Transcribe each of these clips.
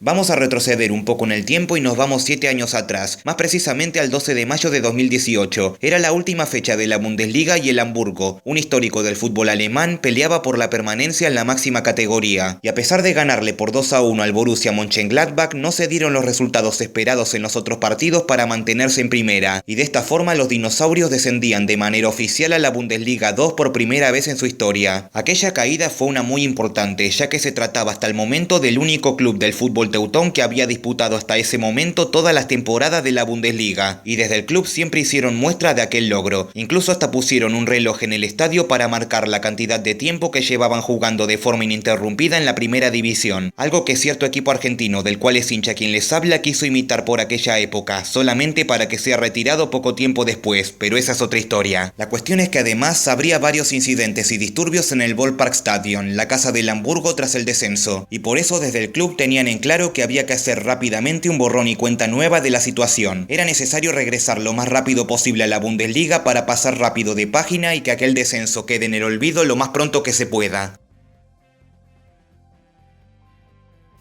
Vamos a retroceder un poco en el tiempo y nos vamos 7 años atrás, más precisamente al 12 de mayo de 2018. Era la última fecha de la Bundesliga y el Hamburgo, un histórico del fútbol alemán, peleaba por la permanencia en la máxima categoría. Y a pesar de ganarle por 2-1 al Borussia Mönchengladbach, no se dieron los resultados esperados en los otros partidos para mantenerse en primera. Y de esta forma los dinosaurios descendían de manera oficial a la Bundesliga 2 por primera vez en su historia. Aquella caída fue una muy importante, ya que se trataba hasta el momento del único club del fútbol teutón que había disputado hasta ese momento todas las temporadas de la Bundesliga, y desde el club siempre hicieron muestra de aquel logro. Incluso hasta pusieron un reloj en el estadio para marcar la cantidad de tiempo que llevaban jugando de forma ininterrumpida en la primera división, algo que cierto equipo argentino del cual es hincha quien les habla quiso imitar por aquella época, solamente para que sea retirado poco tiempo después, pero esa es otra historia. La cuestión es que además habría varios incidentes y disturbios en el Volksparkstadion, la casa del Hamburgo tras el descenso, y por eso desde el club tenían en claro que había que hacer rápidamente un borrón y cuenta nueva de la situación. Era necesario regresar lo más rápido posible a la Bundesliga para pasar rápido de página y que aquel descenso quede en el olvido lo más pronto que se pueda.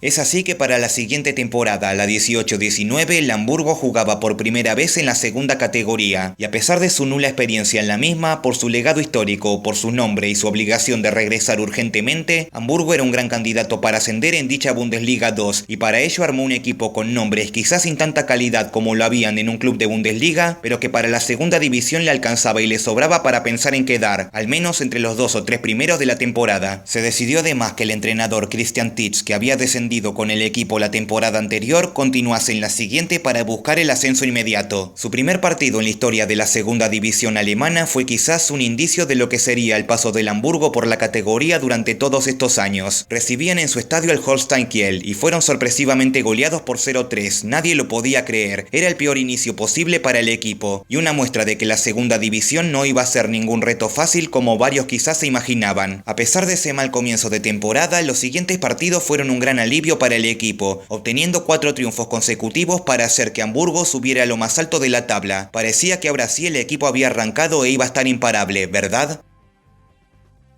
Es así que para la siguiente temporada, la 18-19, el Hamburgo jugaba por primera vez en la segunda categoría, y a pesar de su nula experiencia en la misma, por su legado histórico, por su nombre y su obligación de regresar urgentemente, Hamburgo era un gran candidato para ascender en dicha Bundesliga 2, y para ello armó un equipo con nombres quizás sin tanta calidad como lo habían en un club de Bundesliga, pero que para la segunda división le alcanzaba y le sobraba para pensar en quedar, al menos entre los 2 o 3 primeros de la temporada. Se decidió además que el entrenador Christian Titz, que había descendido con el equipo la temporada anterior, continuase en la siguiente para buscar el ascenso inmediato. Su primer partido en la historia de la segunda división alemana fue quizás un indicio de lo que sería el paso del Hamburgo por la categoría durante todos estos años. Recibían en su estadio el Holstein Kiel y fueron sorpresivamente goleados por 0-3, nadie lo podía creer, era el peor inicio posible para el equipo, y una muestra de que la segunda división no iba a ser ningún reto fácil como varios quizás se imaginaban. A pesar de ese mal comienzo de temporada, los siguientes partidos fueron un gran alivio para el equipo, obteniendo 4 triunfos consecutivos para hacer que Hamburgo subiera a lo más alto de la tabla. Parecía que ahora sí el equipo había arrancado e iba a estar imparable, ¿verdad?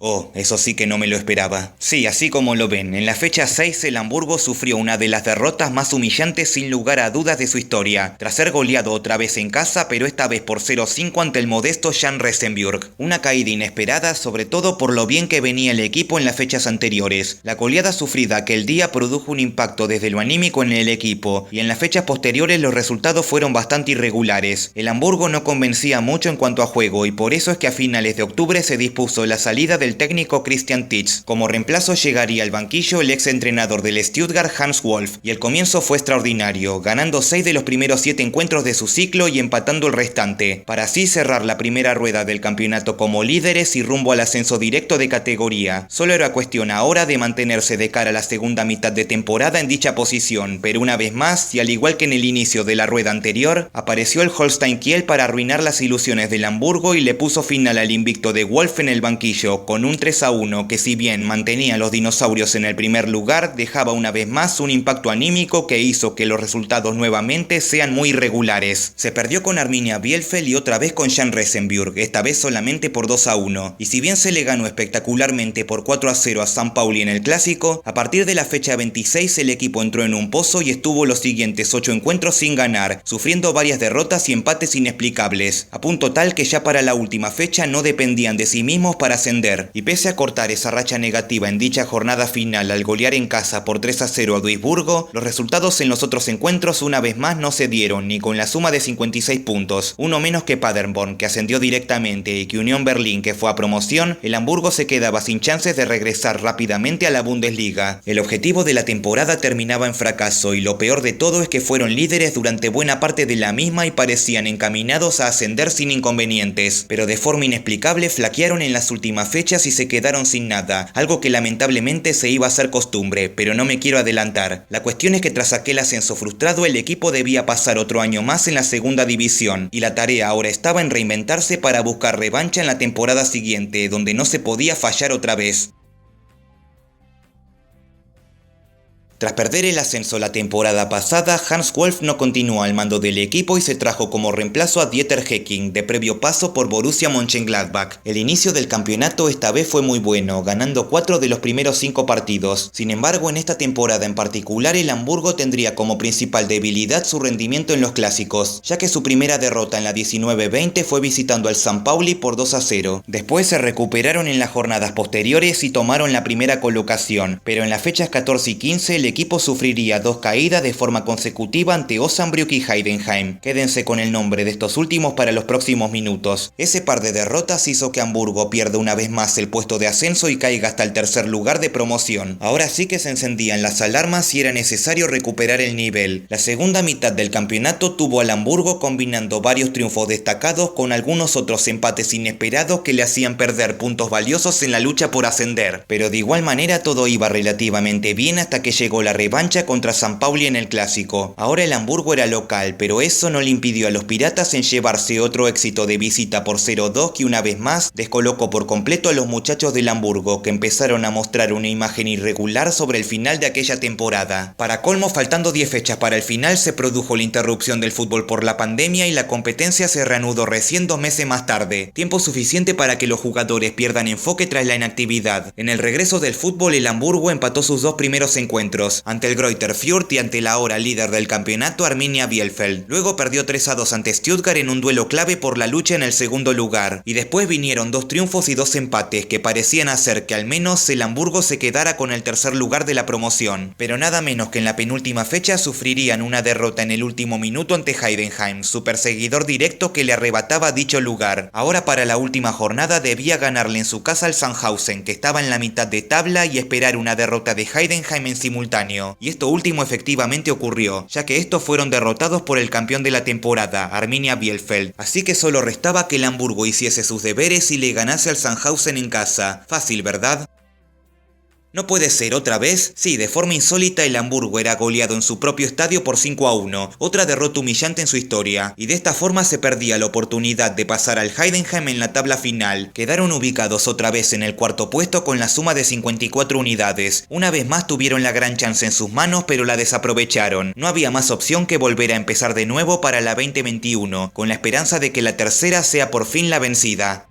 Oh, eso sí que no me lo esperaba. Sí, así como lo ven, en la fecha 6 el Hamburgo sufrió una de las derrotas más humillantes sin lugar a dudas de su historia, tras ser goleado otra vez en casa, pero esta vez por 0-5 ante el modesto Jan Resenburg. Una caída inesperada, sobre todo por lo bien que venía el equipo en las fechas anteriores. La goleada sufrida aquel día produjo un impacto desde lo anímico en el equipo, y en las fechas posteriores los resultados fueron bastante irregulares. El Hamburgo no convencía mucho en cuanto a juego, y por eso es que a finales de octubre se dispuso la salida del técnico Christian Titz. Como reemplazo llegaría al banquillo el ex entrenador del Stuttgart Hans Wolf, y el comienzo fue extraordinario, ganando 6 de los primeros 7 encuentros de su ciclo y empatando el restante, para así cerrar la primera rueda del campeonato como líderes y rumbo al ascenso directo de categoría. Solo era cuestión ahora de mantenerse de cara a la segunda mitad de temporada en dicha posición, pero una vez más, y al igual que en el inicio de la rueda anterior, apareció el Holstein Kiel para arruinar las ilusiones del Hamburgo y le puso final al invicto de Wolf en el banquillo, con un 3-1 que, si bien mantenía a los dinosaurios en el primer lugar, dejaba una vez más un impacto anímico que hizo que los resultados nuevamente sean muy irregulares. Se perdió con Arminia Bielefeld y otra vez con Jan Resenburg, esta vez solamente por 2-1, y si bien se le ganó espectacularmente por 4-0 a San Pauli en el clásico, a partir de la fecha 26 el equipo entró en un pozo y estuvo los siguientes 8 encuentros sin ganar, sufriendo varias derrotas y empates inexplicables, a punto tal que ya para la última fecha no dependían de sí mismos para ascender. Y pese a cortar esa racha negativa en dicha jornada final al golear en casa por 3-0 a Duisburgo, los resultados en los otros encuentros una vez más no se dieron ni con la suma de 56 puntos, uno menos que Paderborn, que ascendió directamente, y que Unión Berlín, que fue a promoción. El Hamburgo se quedaba sin chances de regresar rápidamente a la Bundesliga. El objetivo de la temporada terminaba en fracaso, y lo peor de todo es que fueron líderes durante buena parte de la misma y parecían encaminados a ascender sin inconvenientes, pero de forma inexplicable flaquearon en las últimas fechas y se quedaron sin nada, algo que lamentablemente se iba a hacer costumbre, pero no me quiero adelantar. La cuestión es que tras aquel ascenso frustrado el equipo debía pasar otro año más en la segunda división, y la tarea ahora estaba en reinventarse para buscar revancha en la temporada siguiente, donde no se podía fallar otra vez. Tras perder el ascenso la temporada pasada, Hans Wolf no continuó al mando del equipo y se trajo como reemplazo a Dieter Hecking, de previo paso por Borussia Mönchengladbach. El inicio del campeonato esta vez fue muy bueno, ganando 4 de los primeros 5 partidos. Sin embargo, en esta temporada en particular, el Hamburgo tendría como principal debilidad su rendimiento en los clásicos, ya que su primera derrota en la 19-20 fue visitando al St. Pauli por 2-0. Después se recuperaron en las jornadas posteriores y tomaron la primera colocación, pero en las fechas 14 y 15 el equipo sufriría 2 caídas de forma consecutiva ante Osnabrück y Heidenheim. Quédense con el nombre de estos últimos para los próximos minutos. Ese par de derrotas hizo que Hamburgo pierda una vez más el puesto de ascenso y caiga hasta el tercer lugar de promoción. Ahora sí que se encendían las alarmas y era necesario recuperar el nivel. La segunda mitad del campeonato tuvo al Hamburgo combinando varios triunfos destacados con algunos otros empates inesperados que le hacían perder puntos valiosos en la lucha por ascender. Pero de igual manera todo iba relativamente bien hasta que llegó la revancha contra St. Pauli en el clásico. Ahora el Hamburgo era local, pero eso no le impidió a los piratas en llevarse otro éxito de visita por 0-2 que una vez más descolocó por completo a los muchachos del Hamburgo, que empezaron a mostrar una imagen irregular sobre el final de aquella temporada. Para colmo, faltando 10 fechas para el final, se produjo la interrupción del fútbol por la pandemia y la competencia se reanudó recién 2 meses más tarde, tiempo suficiente para que los jugadores pierdan enfoque tras la inactividad. En el regreso del fútbol, el Hamburgo empató sus 2 primeros encuentros, ante el Greuther Fürth y ante la ahora líder del campeonato Arminia Bielefeld. Luego perdió 3-2 ante Stuttgart en un duelo clave por la lucha en el segundo lugar, y después vinieron 2 triunfos y 2 empates que parecían hacer que al menos el Hamburgo se quedara con el tercer lugar de la promoción. Pero nada menos que en la penúltima fecha sufrirían una derrota en el último minuto ante Heidenheim, su perseguidor directo que le arrebataba dicho lugar. Ahora para la última jornada debía ganarle en su casa al Sandhausen, que estaba en la mitad de tabla, y esperar una derrota de Heidenheim en simultáneo. Y esto último efectivamente ocurrió, ya que estos fueron derrotados por el campeón de la temporada, Arminia Bielefeld. Así que solo restaba que el Hamburgo hiciese sus deberes y le ganase al Sandhausen en casa. Fácil, ¿verdad? ¿No puede ser otra vez? Sí, de forma insólita el Hamburgo era goleado en su propio estadio por 5-1, otra derrota humillante en su historia, y de esta forma se perdía la oportunidad de pasar al Heidenheim en la tabla final. Quedaron ubicados otra vez en el cuarto puesto con la suma de 54 unidades. Una vez más tuvieron la gran chance en sus manos, pero la desaprovecharon. No había más opción que volver a empezar de nuevo para la 2021, con la esperanza de que la tercera sea por fin la vencida.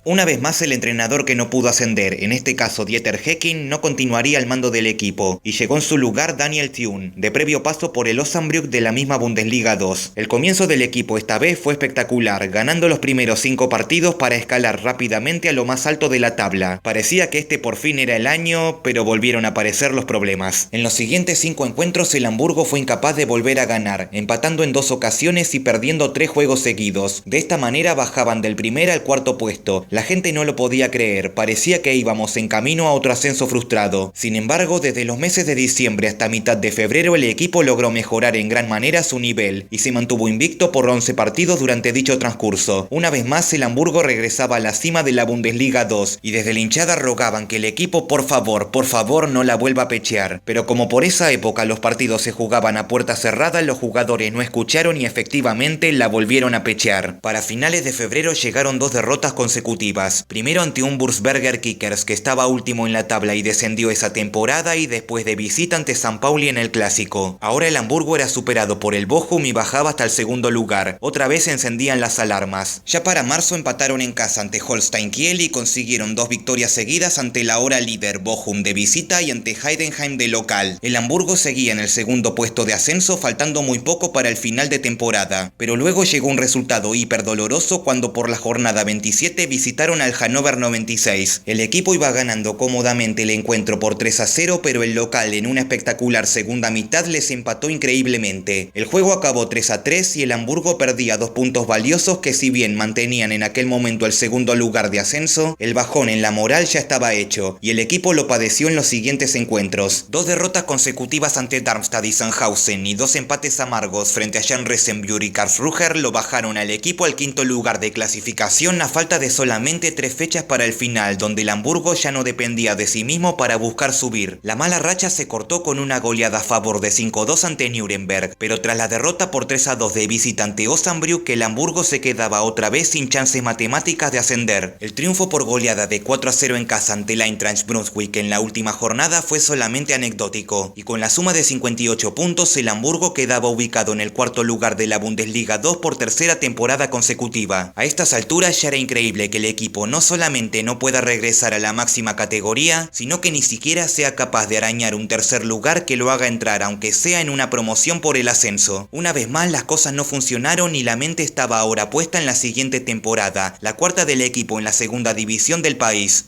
Una vez más el entrenador que no pudo ascender, en este caso Dieter Hecking, no continuaría al mando del equipo, y llegó en su lugar Daniel Thune, de previo paso por el Osnabrück de la misma Bundesliga 2. El comienzo del equipo esta vez fue espectacular, ganando los primeros 5 partidos para escalar rápidamente a lo más alto de la tabla. Parecía que este por fin era el año, pero volvieron a aparecer los problemas. En los siguientes 5 encuentros el Hamburgo fue incapaz de volver a ganar, empatando en 2 ocasiones y perdiendo 3 juegos seguidos. De esta manera bajaban del primer al cuarto puesto. La gente no lo podía creer, parecía que íbamos en camino a otro ascenso frustrado. Sin embargo, desde los meses de diciembre hasta mitad de febrero el equipo logró mejorar en gran manera su nivel y se mantuvo invicto por 11 partidos durante dicho transcurso. Una vez más el Hamburgo regresaba a la cima de la Bundesliga 2 y desde la hinchada rogaban que el equipo por favor no la vuelva a pechear. Pero como por esa época los partidos se jugaban a puerta cerrada, los jugadores no escucharon y efectivamente la volvieron a pechear. Para finales de febrero llegaron 2 derrotas consecutivas. Primero ante un Würzburger Kickers que estaba último en la tabla y descendió esa temporada, y después de visita ante St. Pauli en el clásico. Ahora el Hamburgo era superado por el Bochum y bajaba hasta el segundo lugar. Otra vez se encendían las alarmas. Ya para marzo empataron en casa ante Holstein Kiel y consiguieron 2 victorias seguidas ante la ahora líder Bochum de visita y ante Heidenheim de local. El Hamburgo seguía en el segundo puesto de ascenso, faltando muy poco para el final de temporada. Pero luego llegó un resultado hiper doloroso cuando por la jornada 27 visitaron al Hannover 96. El equipo iba ganando cómodamente el encuentro por 3-0, pero el local en una espectacular segunda mitad les empató increíblemente. El juego acabó 3-3 y el Hamburgo perdía 2 puntos valiosos que, si bien mantenían en aquel momento el segundo lugar de ascenso, el bajón en la moral ya estaba hecho y el equipo lo padeció en los siguientes encuentros. 2 derrotas consecutivas ante Darmstadt y Sandhausen y 2 empates amargos frente a Jan Resenbühl y Karlsruher lo bajaron al equipo al quinto lugar de clasificación a falta de solamente solamente 3 fechas para el final, donde el Hamburgo ya no dependía de sí mismo para buscar subir. La mala racha se cortó con una goleada a favor de 5-2 ante Nuremberg, pero tras la derrota por 3-2 de visitante Osnabrück, el Hamburgo se quedaba otra vez sin chances matemáticas de ascender. El triunfo por goleada de 4-0 en casa ante el Eintracht Brunswick en la última jornada fue solamente anecdótico, y con la suma de 58 puntos el Hamburgo quedaba ubicado en el cuarto lugar de la Bundesliga 2 por tercera temporada consecutiva. A estas alturas ya era increíble que el equipo no solamente no pueda regresar a la máxima categoría, sino que ni siquiera sea capaz de arañar un tercer lugar que lo haga entrar aunque sea en una promoción por el ascenso. Una vez más las cosas no funcionaron y la mente estaba ahora puesta en la siguiente temporada, la cuarta del equipo en la segunda división del país.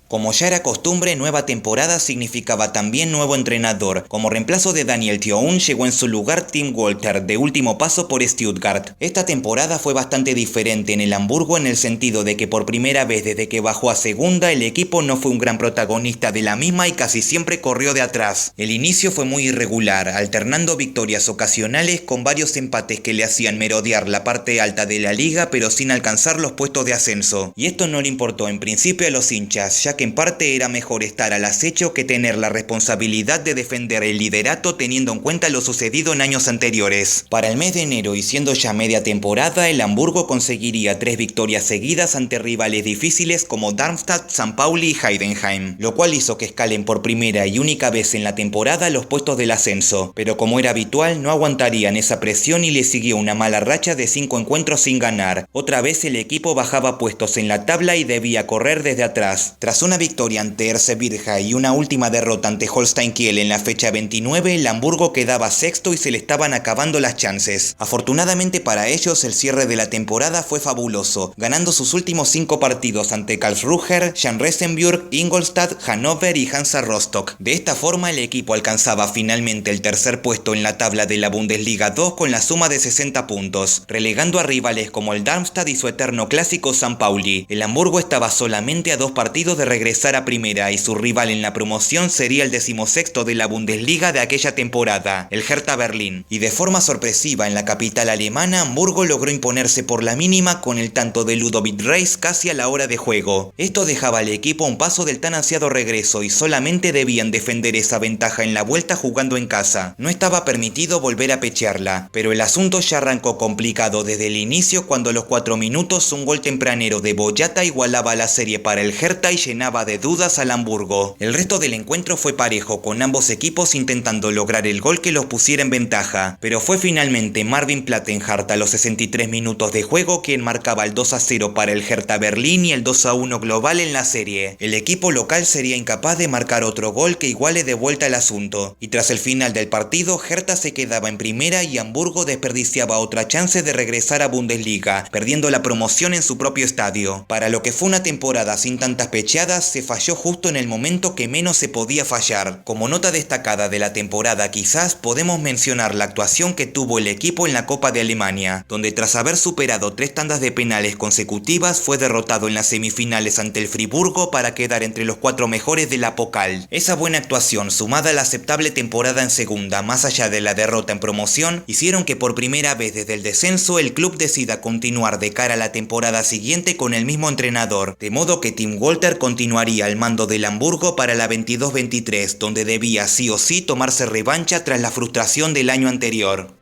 Como ya era costumbre, nueva temporada significaba también nuevo entrenador. Como reemplazo de Daniel Thioun llegó en su lugar Tim Walter, de último paso por Stuttgart. Esta temporada fue bastante diferente en el Hamburgo en el sentido de que por primera vez desde que bajó a segunda el equipo no fue un gran protagonista de la misma y casi siempre corrió de atrás. El inicio fue muy irregular, alternando victorias ocasionales con varios empates que le hacían merodear la parte alta de la liga pero sin alcanzar los puestos de ascenso. Y esto no le importó en principio a los hinchas, ya que en parte era mejor estar al acecho que tener la responsabilidad de defender el liderato teniendo en cuenta lo sucedido en años anteriores. Para el mes de enero y siendo ya media temporada, el Hamburgo conseguiría 3 victorias seguidas ante rivales difíciles como Darmstadt, St. Pauli y Heidenheim, lo cual hizo que escalen por primera y única vez en la temporada los puestos del ascenso, pero como era habitual no aguantarían esa presión y le siguió una mala racha de 5 encuentros sin ganar. Otra vez el equipo bajaba puestos en la tabla y debía correr desde atrás. Tras una victoria ante Erzgebirge y una última derrota ante Holstein Kiel en la fecha 29, el Hamburgo quedaba sexto y se le estaban acabando las chances. Afortunadamente para ellos, el cierre de la temporada fue fabuloso, ganando sus últimos 5 partidos ante Karlsruher, Jan Resenburg, Ingolstadt, Hannover y Hansa Rostock. De esta forma, el equipo alcanzaba finalmente el tercer puesto en la tabla de la Bundesliga 2 con la suma de 60 puntos, relegando a rivales como el Darmstadt y su eterno clásico St. Pauli. El Hamburgo estaba solamente a 2 partidos de regresar a primera y su rival en la promoción sería el 16º de la Bundesliga de aquella temporada, el Hertha Berlín. Y de forma sorpresiva en la capital alemana, Hamburgo logró imponerse por la mínima con el tanto de Ludovic Reis casi a la hora de juego. Esto dejaba al equipo a un paso del tan ansiado regreso y solamente debían defender esa ventaja en la vuelta jugando en casa. No estaba permitido volver a pechearla, pero el asunto ya arrancó complicado desde el inicio cuando a los 4 minutos un gol tempranero de Boyata igualaba la serie para el Hertha y llenaba de dudas al Hamburgo. El resto del encuentro fue parejo, con ambos equipos intentando lograr el gol que los pusiera en ventaja, pero fue finalmente Marvin Plattenhardt a los 63 minutos de juego quien marcaba el 2-0 para el Hertha Berlín y el 2-1 global en la serie. El equipo local sería incapaz de marcar otro gol que iguale de vuelta el asunto, y tras el final del partido, Hertha se quedaba en primera y Hamburgo desperdiciaba otra chance de regresar a Bundesliga, perdiendo la promoción en su propio estadio. Para lo que fue una temporada sin tantas pecheadas, se falló justo en el momento que menos se podía fallar. Como nota destacada de la temporada quizás podemos mencionar la actuación que tuvo el equipo en la Copa de Alemania, donde tras haber superado 3 tandas de penales consecutivas fue derrotado en las semifinales ante el Friburgo para quedar entre los 4 mejores de la Pokal. Esa buena actuación sumada a la aceptable temporada en segunda más allá de la derrota en promoción hicieron que por primera vez desde el descenso el club decida continuar de cara a la temporada siguiente con el mismo entrenador, de modo que Tim Walter continuaría al mando del Hamburgo para la 22-23, donde debía sí o sí tomarse revancha tras la frustración del año anterior.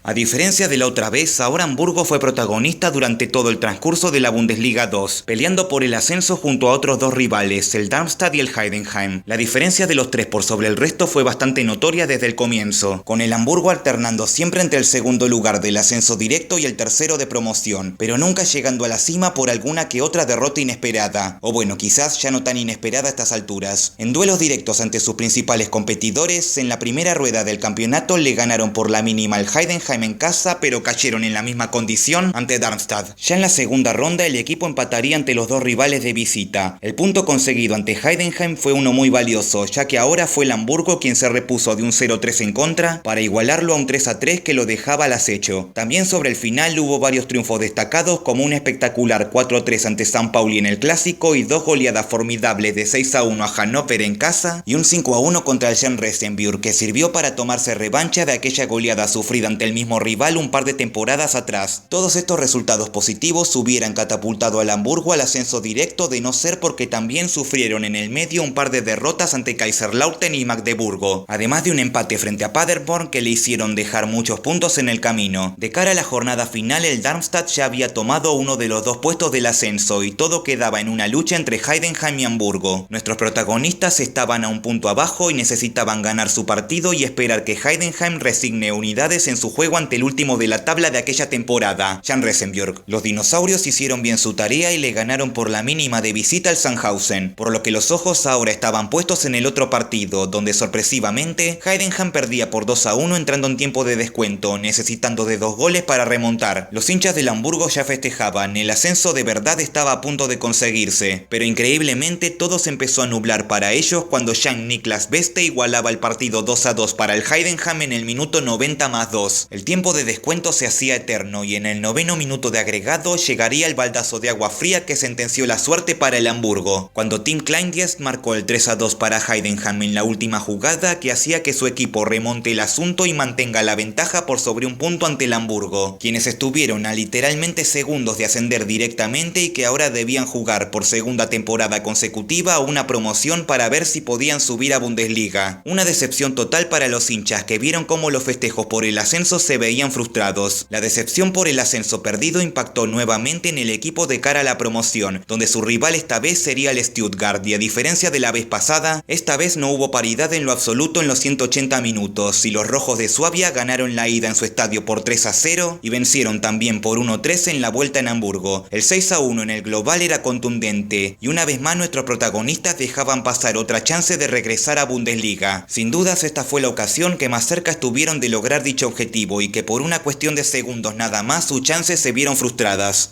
A diferencia de la otra vez, ahora Hamburgo fue protagonista durante todo el transcurso de la Bundesliga 2, peleando por el ascenso junto a otros 2 rivales, el Darmstadt y el Heidenheim. La diferencia de los 3 por sobre el resto fue bastante notoria desde el comienzo, con el Hamburgo alternando siempre entre el segundo lugar del ascenso directo y el tercero de promoción, pero nunca llegando a la cima por alguna que otra derrota inesperada, o bueno, quizás ya no tan inesperada a estas alturas. En duelos directos ante sus principales competidores, en la primera rueda del campeonato le ganaron por la mínima al Heidenheim Heidenheim en casa, pero cayeron en la misma condición ante Darmstadt. Ya en la segunda ronda el equipo empataría ante los dos rivales de visita. El punto conseguido ante Heidenheim fue uno muy valioso, ya que ahora fue el Hamburgo quien se repuso de un 0-3 en contra para igualarlo a un 3-3 que lo dejaba al acecho. También sobre el final hubo varios triunfos destacados, como un espectacular 4-3 ante San Pauli en el clásico y dos goleadas formidables de 6-1 a Hannover en casa y un 5-1 contra el Jan Resenburg, que sirvió para tomarse revancha de aquella goleada sufrida ante el mismo rival un par de temporadas atrás. Todos estos resultados positivos hubieran catapultado al Hamburgo al ascenso directo, de no ser porque también sufrieron en el medio un par de derrotas ante Kaiserslautern y Magdeburgo, además de un empate frente a Paderborn que le hicieron dejar muchos puntos en el camino. De cara a la jornada final, el Darmstadt ya había tomado uno de los dos puestos del ascenso y todo quedaba en una lucha entre Heidenheim y Hamburgo. Nuestros protagonistas estaban a un punto abajo y necesitaban ganar su partido y esperar que Heidenheim resigne unidades en su juego ante el último de la tabla de aquella temporada, Jan Resenburg. Los dinosaurios hicieron bien su tarea y le ganaron por la mínima de visita al Sandhausen, por lo que los ojos ahora estaban puestos en el otro partido, donde sorpresivamente Heidenheim perdía por 2-1 entrando en tiempo de descuento, necesitando de 2 goles para remontar. Los hinchas del Hamburgo ya festejaban, el ascenso de verdad estaba a punto de conseguirse, pero increíblemente todo se empezó a nublar para ellos cuando Jan-Niklas Beste igualaba el partido 2-2 para el Heidenheim en el minuto 90+2. El tiempo de descuento se hacía eterno y en el 9º minuto de agregado llegaría el baldazo de agua fría que sentenció la suerte para el Hamburgo, cuando Tim Kleindienst marcó el 3-2 para Heidenheim en la última jugada, que hacía que su equipo remonte el asunto y mantenga la ventaja por sobre un punto ante el Hamburgo, quienes estuvieron a literalmente segundos de ascender directamente y que ahora debían jugar por segunda temporada consecutiva una promoción para ver si podían subir a Bundesliga. Una decepción total para los hinchas que vieron cómo los festejos por el ascenso se veían frustrados. La decepción por el ascenso perdido impactó nuevamente en el equipo de cara a la promoción, donde su rival esta vez sería el Stuttgart, y a diferencia de la vez pasada, esta vez no hubo paridad en lo absoluto en los 180 minutos, y los rojos de Suabia ganaron la ida en su estadio por 3-0 y vencieron también por 1-3 en la vuelta en Hamburgo. El 6-1 en el global era contundente, y una vez más nuestros protagonistas dejaban pasar otra chance de regresar a Bundesliga. Sin dudas esta fue la ocasión que más cerca estuvieron de lograr dicho objetivo y que por una cuestión de segundos nada más sus chances se vieron frustradas.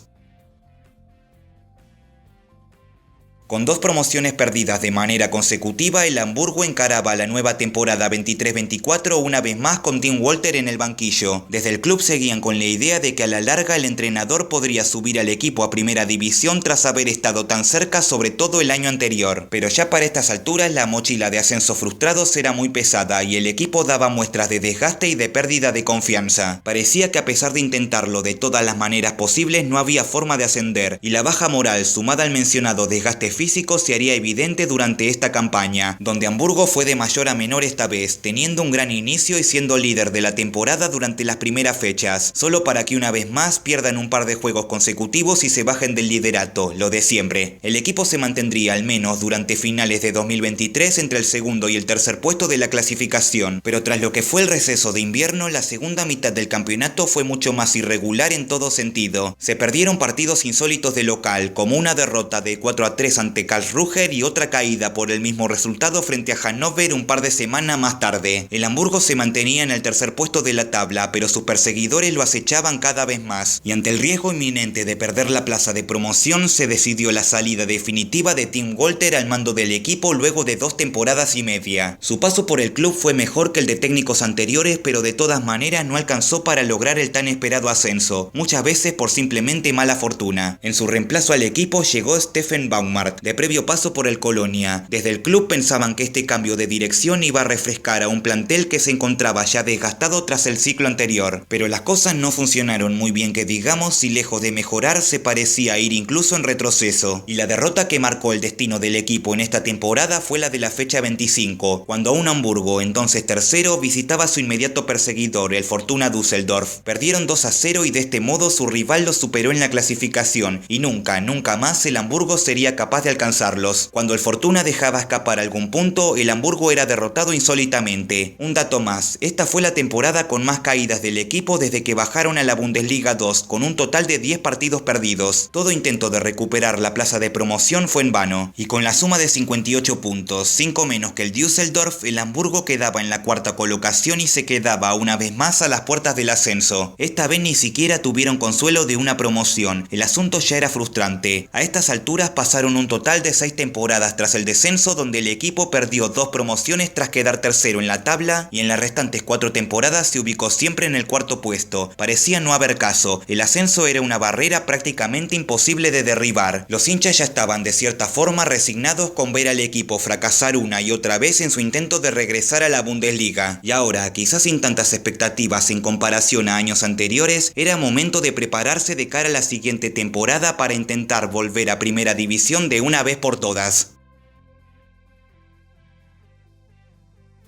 Con 2 promociones perdidas de manera consecutiva, el Hamburgo encaraba la nueva temporada 23-24 una vez más con Tim Walter en el banquillo. Desde el club seguían con la idea de que a la larga el entrenador podría subir al equipo a primera división tras haber estado tan cerca sobre todo el año anterior. Pero ya para estas alturas la mochila de ascenso frustrados era muy pesada y el equipo daba muestras de desgaste y de pérdida de confianza. Parecía que a pesar de intentarlo de todas las maneras posibles no había forma de ascender, y la baja moral sumada al mencionado desgaste físico se haría evidente durante esta campaña, donde Hamburgo fue de mayor a menor esta vez, teniendo un gran inicio y siendo líder de la temporada durante las primeras fechas, solo para que una vez más pierdan un par de juegos consecutivos y se bajen del liderato, lo de siempre. El equipo se mantendría al menos durante finales de 2023 entre el segundo y el tercer puesto de la clasificación, pero tras lo que fue el receso de invierno, la segunda mitad del campeonato fue mucho más irregular en todo sentido. Se perdieron partidos insólitos de local, como una derrota de 4-3 ante Karlsruhe y otra caída por el mismo resultado frente a Hannover un par de semanas más tarde. El Hamburgo se mantenía en el tercer puesto de la tabla, pero sus perseguidores lo acechaban cada vez más, y ante el riesgo inminente de perder la plaza de promoción se decidió la salida definitiva de Tim Walter al mando del equipo luego de 2 temporadas y media. Su paso por el club fue mejor que el de técnicos anteriores, pero de todas maneras no alcanzó para lograr el tan esperado ascenso, muchas veces por simplemente mala fortuna. En su reemplazo al equipo llegó Steffen Baumgart, de previo paso por el Colonia. Desde el club pensaban que este cambio de dirección iba a refrescar a un plantel que se encontraba ya desgastado tras el ciclo anterior, pero las cosas no funcionaron muy bien que digamos, y lejos de mejorar se parecía ir incluso en retroceso, y la derrota que marcó el destino del equipo en esta temporada fue la de la fecha 25, cuando un Hamburgo, entonces tercero, visitaba a su inmediato perseguidor, el Fortuna Düsseldorf. Perdieron 2-0 y de este modo su rival lo superó en la clasificación, y nunca más el Hamburgo sería capaz capaz de alcanzarlos. Cuando el Fortuna dejaba escapar algún punto, el Hamburgo era derrotado insólitamente. Un dato más, esta fue la temporada con más caídas del equipo desde que bajaron a la Bundesliga 2, con un total de 10 partidos perdidos. Todo intento de recuperar la plaza de promoción fue en vano, y con la suma de 58 puntos, 5 menos que el Düsseldorf, el Hamburgo quedaba en la cuarta colocación y se quedaba una vez más a las puertas del ascenso. Esta vez ni siquiera tuvieron consuelo de una promoción, el asunto ya era frustrante. A estas alturas pasaron un total de 6 temporadas tras el descenso, donde el equipo perdió 2 promociones tras quedar tercero en la tabla, y en las restantes 4 temporadas se ubicó siempre en el cuarto puesto. Parecía no haber caso, el ascenso era una barrera prácticamente imposible de derribar. Los hinchas ya estaban de cierta forma resignados con ver al equipo fracasar una y otra vez en su intento de regresar a la Bundesliga. Y ahora, quizás sin tantas expectativas en comparación a años anteriores, era momento de prepararse de cara a la siguiente temporada para intentar volver a Primera División de una vez por todas.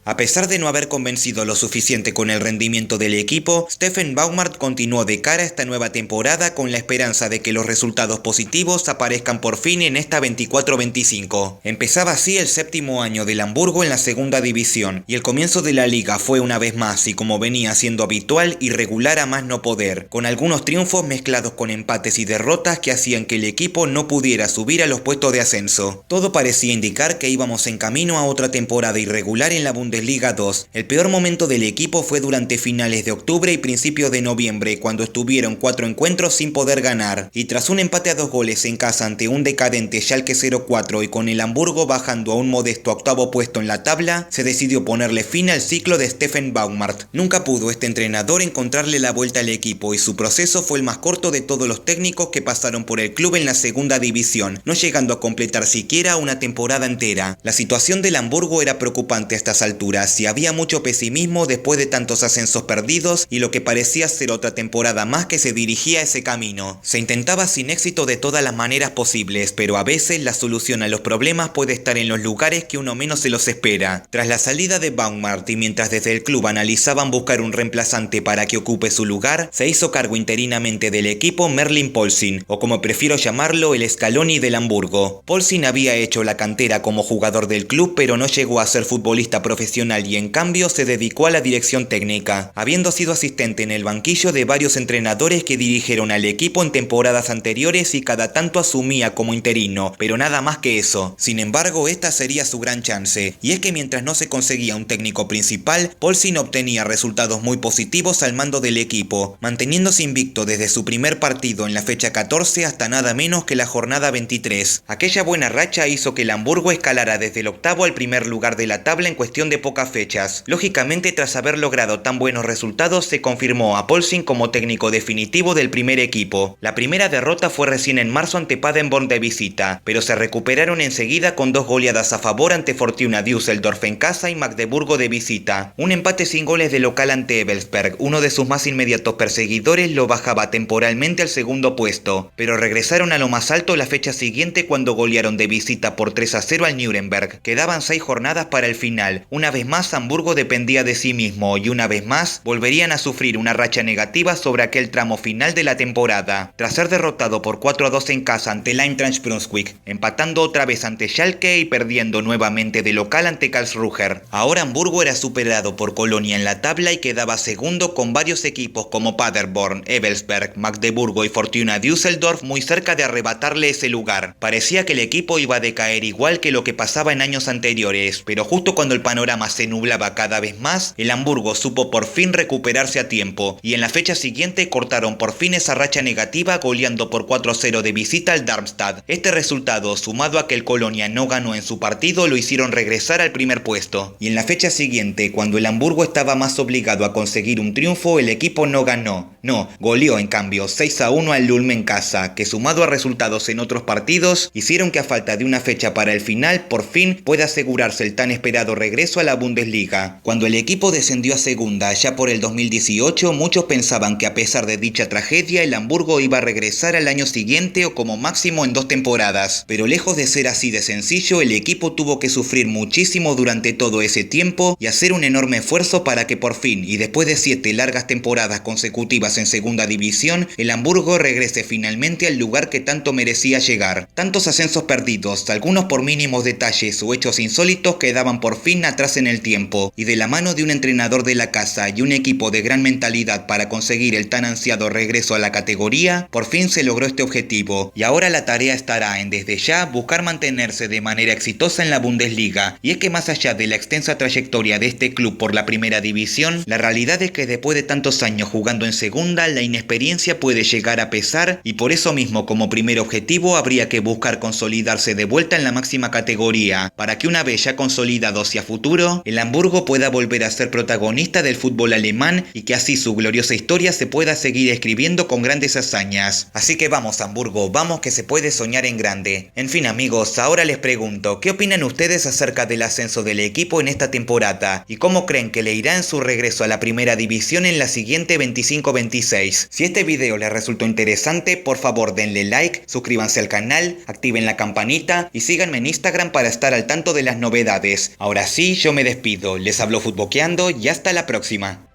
A pesar de no haber convencido lo suficiente con el rendimiento del equipo, Steffen Baumgart continuó de cara a esta nueva temporada con la esperanza de que los resultados positivos aparezcan por fin en esta 24-25. Empezaba así el séptimo año del Hamburgo en la segunda división, y el comienzo de la liga fue una vez más, y como venía siendo habitual, irregular a más no poder, con algunos triunfos mezclados con empates y derrotas que hacían que el equipo no pudiera subir a los puestos de ascenso. Todo parecía indicar que íbamos en camino a otra temporada irregular en la Bundesliga Liga 2. El peor momento del equipo fue durante finales de octubre y principios de noviembre, cuando estuvieron 4 encuentros sin poder ganar, y tras un empate a 2 goles en casa ante un decadente Schalke 04 y con el Hamburgo bajando a un modesto octavo puesto en la tabla, se decidió ponerle fin al ciclo de Steffen Baumgart. Nunca pudo este entrenador encontrarle la vuelta al equipo, y su proceso fue el más corto de todos los técnicos que pasaron por el club en la segunda división, no llegando a completar siquiera una temporada entera. La situación del Hamburgo era preocupante a estas alturas, y había mucho pesimismo después de tantos ascensos perdidos y lo que parecía ser otra temporada más que se dirigía a ese camino. Se intentaba sin éxito de todas las maneras posibles, pero a veces la solución a los problemas puede estar en los lugares que uno menos se los espera. Tras la salida de Baumgart y mientras desde el club analizaban buscar un reemplazante para que ocupe su lugar, se hizo cargo interinamente del equipo Merlin Polsin, o como prefiero llamarlo, el Scaloni del Hamburgo. Polsin había hecho la cantera como jugador del club, pero no llegó a ser futbolista profesional y en cambio se dedicó a la dirección técnica, habiendo sido asistente en el banquillo de varios entrenadores que dirigieron al equipo en temporadas anteriores y cada tanto asumía como interino, pero nada más que eso. Sin embargo, esta sería su gran chance, y es que mientras no se conseguía un técnico principal, Polsin obtenía resultados muy positivos al mando del equipo, manteniéndose invicto desde su primer partido en la fecha 14 hasta nada menos que la jornada 23. Aquella buena racha hizo que el Hamburgo escalara desde el octavo al primer lugar de la tabla en cuestión de pocas fechas. Lógicamente, tras haber logrado tan buenos resultados, se confirmó a Polsin como técnico definitivo del primer equipo. La primera derrota fue recién en marzo ante Paderborn de visita, pero se recuperaron enseguida con 2 goleadas a favor ante Fortuna Düsseldorf en casa y Magdeburgo de visita. Un empate sin goles de local ante Ebelsberg, uno de sus más inmediatos perseguidores, lo bajaba temporalmente al segundo puesto, pero regresaron a lo más alto la fecha siguiente cuando golearon de visita por 3-0 al Nuremberg. Quedaban 6 jornadas para el final. Una vez más Hamburgo dependía de sí mismo y una vez más volverían a sufrir una racha negativa sobre aquel tramo final de la temporada. Tras ser derrotado por 4-2 en casa ante el Eintracht Brunswick, empatando otra vez ante Schalke y perdiendo nuevamente de local ante Karlsruher. Ahora Hamburgo era superado por Colonia en la tabla y quedaba segundo con varios equipos como Paderborn, Ebelsberg, Magdeburgo y Fortuna Düsseldorf muy cerca de arrebatarle ese lugar. Parecía que el equipo iba a decaer igual que lo que pasaba en años anteriores, pero justo cuando el panorama se nublaba cada vez más, el Hamburgo supo por fin recuperarse a tiempo, y en la fecha siguiente cortaron por fin esa racha negativa goleando por 4-0 de visita al Darmstadt. Este resultado, sumado a que el Colonia no ganó en su partido, lo hicieron regresar al primer puesto. Y en la fecha siguiente, cuando el Hamburgo estaba más obligado a conseguir un triunfo, el equipo no ganó. No, goleó en cambio 6-1 al Ulm en casa, que sumado a resultados en otros partidos, hicieron que a falta de una fecha para el final, por fin pueda asegurarse el tan esperado regreso a la Bundesliga. Cuando el equipo descendió a segunda ya por el 2018, muchos pensaban que a pesar de dicha tragedia, el Hamburgo iba a regresar al año siguiente o como máximo en 2 temporadas. Pero lejos de ser así de sencillo, el equipo tuvo que sufrir muchísimo durante todo ese tiempo y hacer un enorme esfuerzo para que por fin, y después de 7 largas temporadas consecutivas problemas en segunda división, el Hamburgo regrese finalmente al lugar que tanto merecía llegar. Tantos ascensos perdidos, algunos por mínimos detalles o hechos insólitos, quedaban por fin atrás en el tiempo, y de la mano de un entrenador de la casa y un equipo de gran mentalidad para conseguir el tan ansiado regreso a la categoría, por fin se logró este objetivo, y ahora la tarea estará en desde ya buscar mantenerse de manera exitosa en la Bundesliga. Y es que más allá de la extensa trayectoria de este club por la primera división, la realidad es que después de tantos años jugando en segunda, la inexperiencia puede llegar a pesar, y por eso mismo como primer objetivo habría que buscar consolidarse de vuelta en la máxima categoría, para que una vez ya consolidado hacia futuro, el Hamburgo pueda volver a ser protagonista del fútbol alemán y que así su gloriosa historia se pueda seguir escribiendo con grandes hazañas. Así que vamos Hamburgo, vamos que se puede soñar en grande. En fin amigos, ahora les pregunto, ¿qué opinan ustedes acerca del ascenso del equipo en esta temporada? ¿Y cómo creen que le irá en su regreso a la primera división en la siguiente 25-26? Si este video les resultó interesante, por favor denle like, suscríbanse al canal, activen la campanita y síganme en Instagram para estar al tanto de las novedades. Ahora sí, yo me despido, les habló Futboqueando y hasta la próxima.